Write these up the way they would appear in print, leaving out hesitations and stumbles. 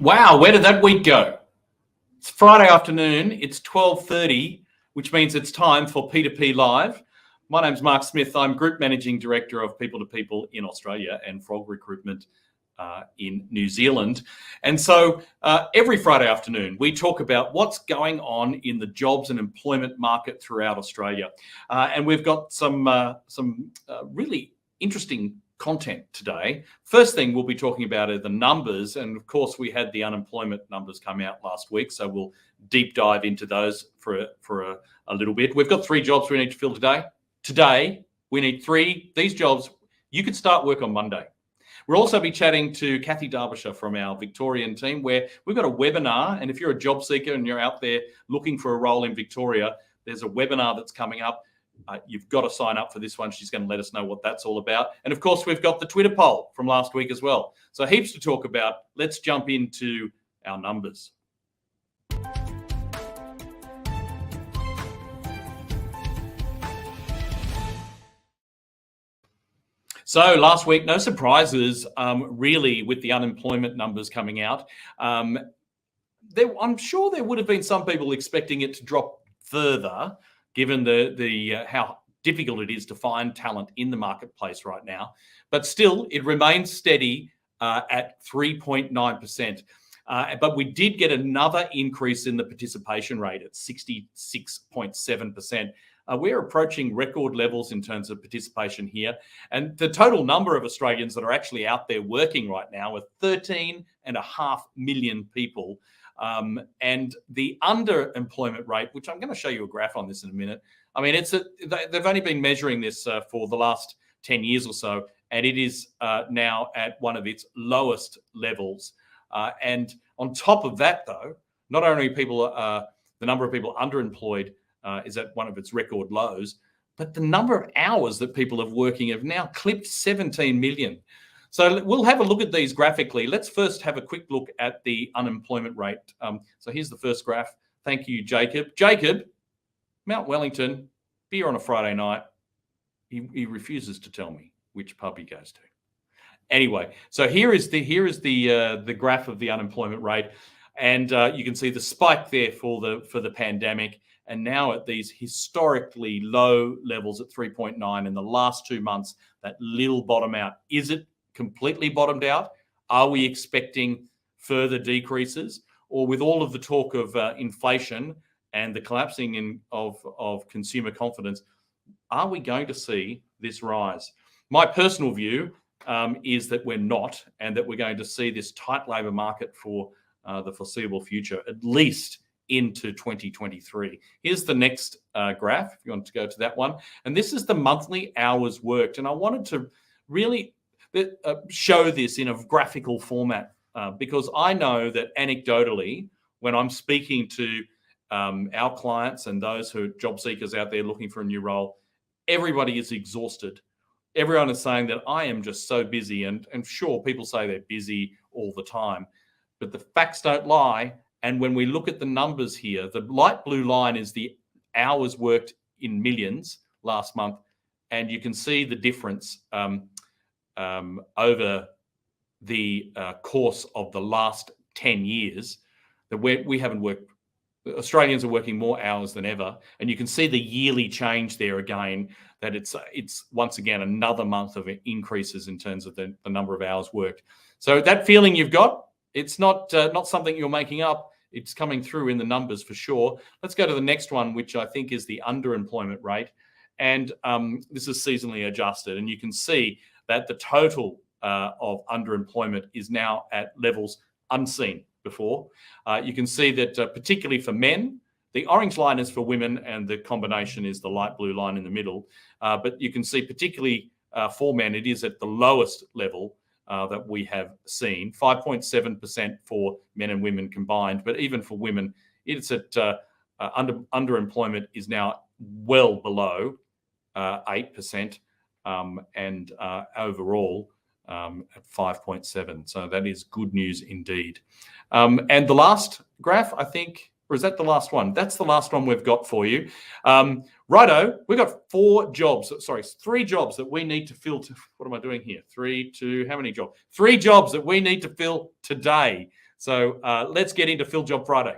Wow, where did that week go? It's Friday afternoon, it's 12:30, which means it's time for P2P Live. My name's Mark Smith. I'm Group Managing Director of People2people in Australia and Frog Recruitment in New Zealand. And so every Friday afternoon, we talk about what's going on in the jobs and employment market throughout Australia. And we've got some really interesting content today. First thing we'll be talking about are the numbers, and of course we had the unemployment numbers come out last week, so we'll deep dive into those for a little bit. We've got 3 jobs we need to fill today. Today we need 3. These jobs, you could start work on Monday. We'll also be chatting to Cathy Darbyshire from our Victorian team, where we've got a webinar, and if you're a job seeker and you're out there looking for a role in Victoria, there's a webinar that's coming up. You've got to sign up for this one. She's going to let us know what that's all about. And of course, we've got the Twitter poll from last week as well. So heaps to talk about. Let's jump into our numbers. So last week, no surprises really with the unemployment numbers coming out. I'm sure there would have been some people expecting it to drop further, given the how difficult it is to find talent in the marketplace right now. But still, it remains steady at 3.9%. But we did get another increase in the participation rate at 66.7%. We're approaching record levels in terms of participation here. And the total number of Australians that are actually out there working right now are 13.5 million people. And the underemployment rate, which I'm going to show you a graph on this in a minute. I mean, they've only been measuring this for the last 10 years or so, and it is now at one of its lowest levels. And on top of that, though, not only the number of people underemployed is at one of its record lows, but the number of hours that people are working have now clipped 17 million. So we'll have a look at these graphically. Let's first have a quick look at the unemployment rate. So here's the first graph. Thank you, Jacob. Jacob, Mount Wellington, beer on a Friday night. He refuses to tell me which pub he goes to. Anyway, so here is the graph of the unemployment rate, and you can see the spike there for the pandemic, and now at these historically low levels at 3.9 in the last 2 months. That little bottom out. Is it completely bottomed out? Are we expecting further decreases? Or with all of the talk of inflation and the collapsing of consumer confidence, are we going to see this rise? My personal view is that we're not, and that we're going to see this tight labour market for the foreseeable future, at least into 2023. Here's the next graph, if you want to go to that one. And this is the monthly hours worked. And I wanted to really show this in a graphical format because I know that anecdotally, when I'm speaking to our clients and those who are job seekers out there looking for a new role, everybody is exhausted. Everyone is saying that I am just so busy, and sure, people say they're busy all the time, but the facts don't lie. And when we look at the numbers here, the light blue line is the hours worked in millions last month, and you can see the difference over the course of the last 10 years. That we haven't worked. Australians are working more hours than ever, and you can see the yearly change there again. That it's once again another month of increases in terms of the number of hours worked. So that feeling you've got, it's not something you're making up. It's coming through in the numbers for sure. Let's go to the next one, which I think is the underemployment rate, and this is seasonally adjusted, and you can see that the total of underemployment is now at levels unseen before. You can see that particularly for men, the orange line is for women, and the combination is the light blue line in the middle. But you can see particularly for men, it is at the lowest level that we have seen, 5.7% for men and women combined. But even for women, it's at underemployment is now well below 8%, and overall at 5.7. So that is good news indeed. And the last graph, I think, or is that the last one? That's the last one we've got for you. Righto, we've got 3 jobs that we need to fill. What am I doing here? 3, 2, how many jobs? 3 jobs that we need to fill today. So let's get into Fill Job Friday.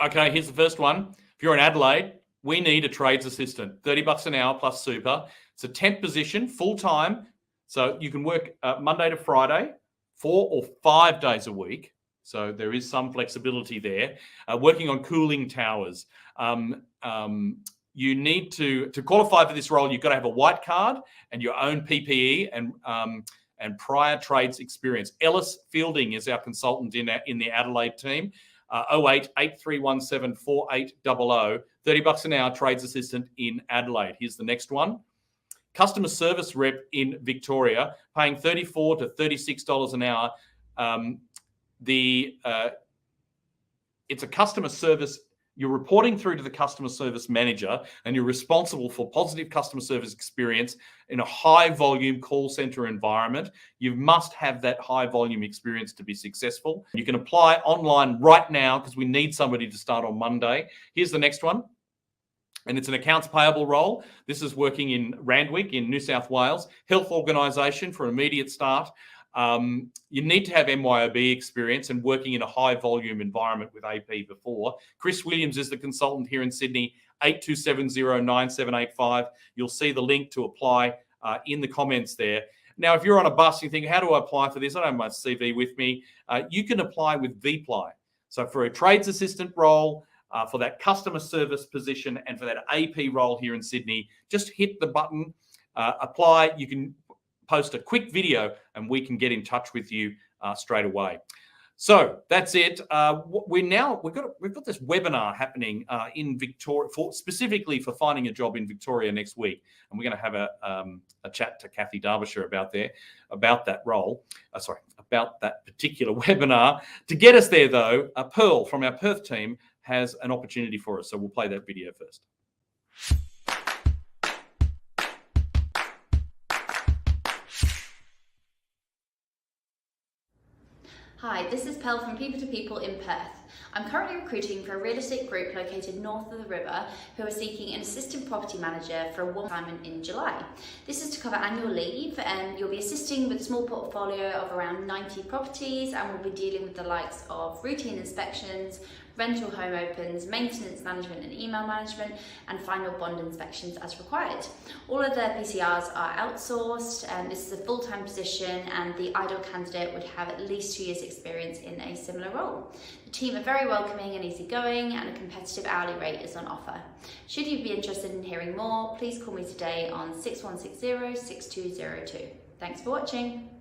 Okay, here's the first one. If you're in Adelaide, we need a trades assistant, $30 an hour plus super. It's a temp position, full-time. So you can work Monday to Friday, 4 or 5 days a week. So there is some flexibility there. Working on cooling towers. You need to qualify for this role, you've got to have a white card and your own PPE and prior trades experience. Ellis Fielding is our consultant in the Adelaide team. 08 8317 4800, $30 an hour, trades assistant in Adelaide. Here's the next one. Customer service rep in Victoria, paying $34 to $36 an hour. It's a customer service. You're reporting through to the customer service manager, and you're responsible for positive customer service experience in a high volume call center environment. You must have that high volume experience to be successful. You can apply online right now because we need somebody to start on Monday. Here's the next one. And it's an accounts payable role. This is working in Randwick in New South Wales, health organisation for immediate start. You need to have MYOB experience and working in a high volume environment with AP before. Chris Williams is the consultant here in Sydney, 82709785. You'll see the link to apply in the comments there. Now, if you're on a bus, you think, how do I apply for this? I don't have my CV with me. You can apply with Vply. So for a trades assistant role, for that customer service position and for that AP role here in Sydney, just hit the button, apply. You can post a quick video and we can get in touch with you straight away. So that's it. We've got this webinar happening in Victoria, specifically for finding a job in Victoria next week, and we're going to have a chat to Cathy Darbyshire about that particular webinar. To get us there, though, Pearl from our Perth team has an opportunity for us, so we'll play that video first. Hi, this is Pearl from People2people in Perth. I'm currently recruiting for a real estate group located north of the river who are seeking an assistant property manager for a one-time in July. This is to cover annual leave, and you'll be assisting with a small portfolio of around 90 properties, and we'll be dealing with the likes of routine inspections, rental home opens, maintenance management and email management, and final bond inspections as required. All of the PCRs are outsourced, and this is a full-time position, and the ideal candidate would have at least 2 years experience in a similar role. The team are very welcoming and easygoing, and a competitive hourly rate is on offer. Should you be interested in hearing more, please call me today on 6160 6202. Thanks for watching.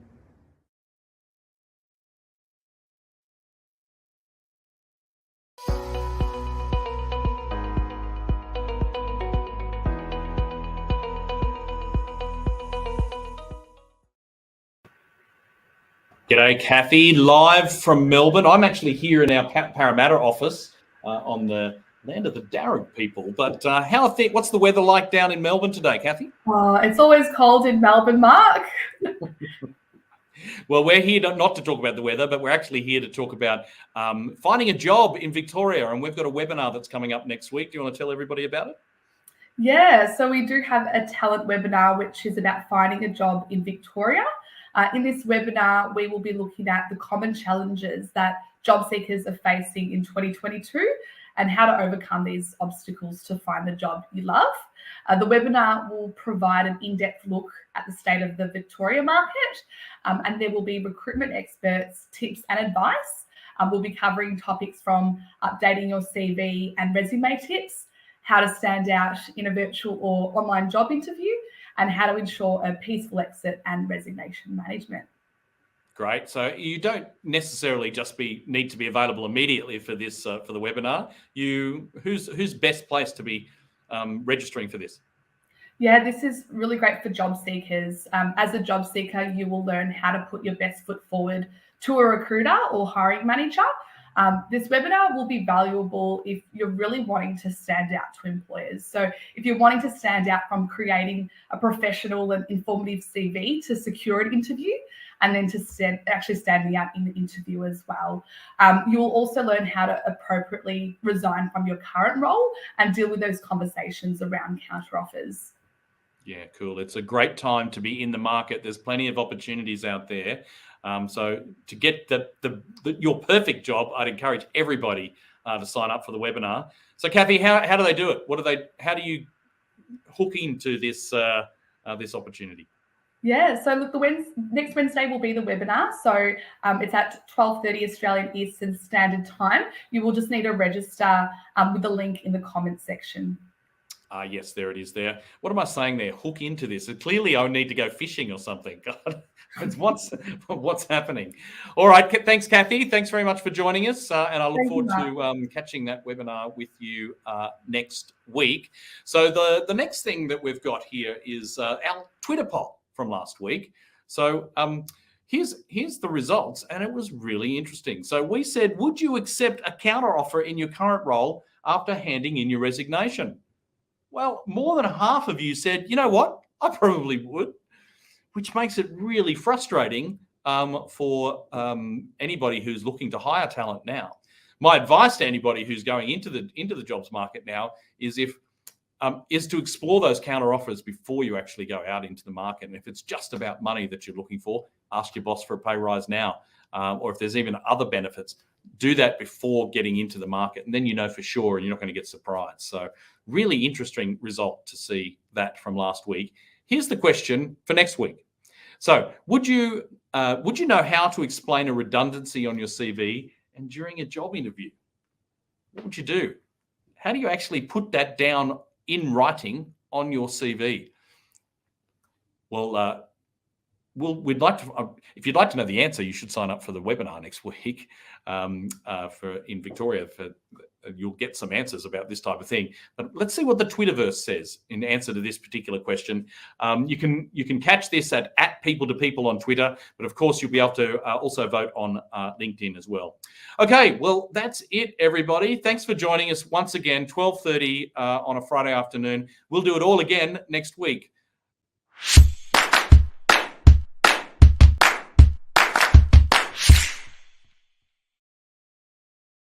G'day, Cathy, live from Melbourne. I'm actually here in our Parramatta office on the land of the Darug people. But what's the weather like down in Melbourne today, Cathy? It's always cold in Melbourne, Mark. Well, we're here not to talk about the weather, but we're actually here to talk about finding a job in Victoria. And we've got a webinar that's coming up next week. Do you want to tell everybody about it? Yeah, so we do have a talent webinar, which is about finding a job in Victoria. In this webinar, we will be looking at the common challenges that job seekers are facing in 2022 and how to overcome these obstacles to find the job you love. The webinar will provide an in-depth look at the state of the Victoria market, and there will be recruitment experts, tips and advice. We'll be covering topics from updating your CV and resume tips, how to stand out in a virtual or online job interview, and how to ensure a peaceful exit and resignation management. Great. So you don't necessarily just need to be available immediately for this for the webinar. Who's best placed to be registering for this? Yeah, this is really great for job seekers. As a job seeker, you will learn how to put your best foot forward to a recruiter or hiring manager. This webinar will be valuable if you're really wanting to stand out to employers. So if you're wanting to stand out from creating a professional and informative CV to secure an interview, and then to actually standing out in the interview as well. You'll also learn how to appropriately resign from your current role and deal with those conversations around counteroffers. Yeah, cool. It's a great time to be in the market. There's plenty of opportunities out there. So to get your perfect job, I'd encourage everybody to sign up for the webinar. So Cathy, how do they do it? How do you hook into this opportunity? Yeah, so look, next Wednesday will be the webinar. So it's at 12:30 Australian Eastern Standard Time. You will just need to register with the link in the comments section. Yes, there it is there. What am I saying there? Hook into this. Clearly, I need to go fishing or something. God, what's happening? All right. Thanks, Cathy. Thanks very much for joining us. And I look forward to catching that webinar with you next week. So the next thing that we've got here is our Twitter poll from last week. So here's the results, and it was really interesting. So we said, would you accept a counteroffer in your current role after handing in your resignation? Well, more than half of you said, you know what, I probably would, which makes it really frustrating for anybody who's looking to hire talent now. My advice to anybody who's going into the jobs market now is to explore those counter offers before you actually go out into the market. And if it's just about money that you're looking for, ask your boss for a pay rise now. Or if there's even other benefits, do that before getting into the market. And then you know for sure, and you're not going to get surprised. So really interesting result to see that from last week. Here's the question for next week. So would you know how to explain a redundancy on your CV and during a job interview? What would you do? How do you actually put that down in writing on your CV? Well, we'd like to. If you'd like to know the answer, you should sign up for the webinar next week in Victoria. You'll get some answers about this type of thing. But let's see what the Twitterverse says in answer to this particular question. You can catch this at people2people on Twitter, but of course you'll be able to also vote on LinkedIn as well. Okay, well that's it, everybody. Thanks for joining us once again. 12:30 on a Friday afternoon. We'll do it all again next week.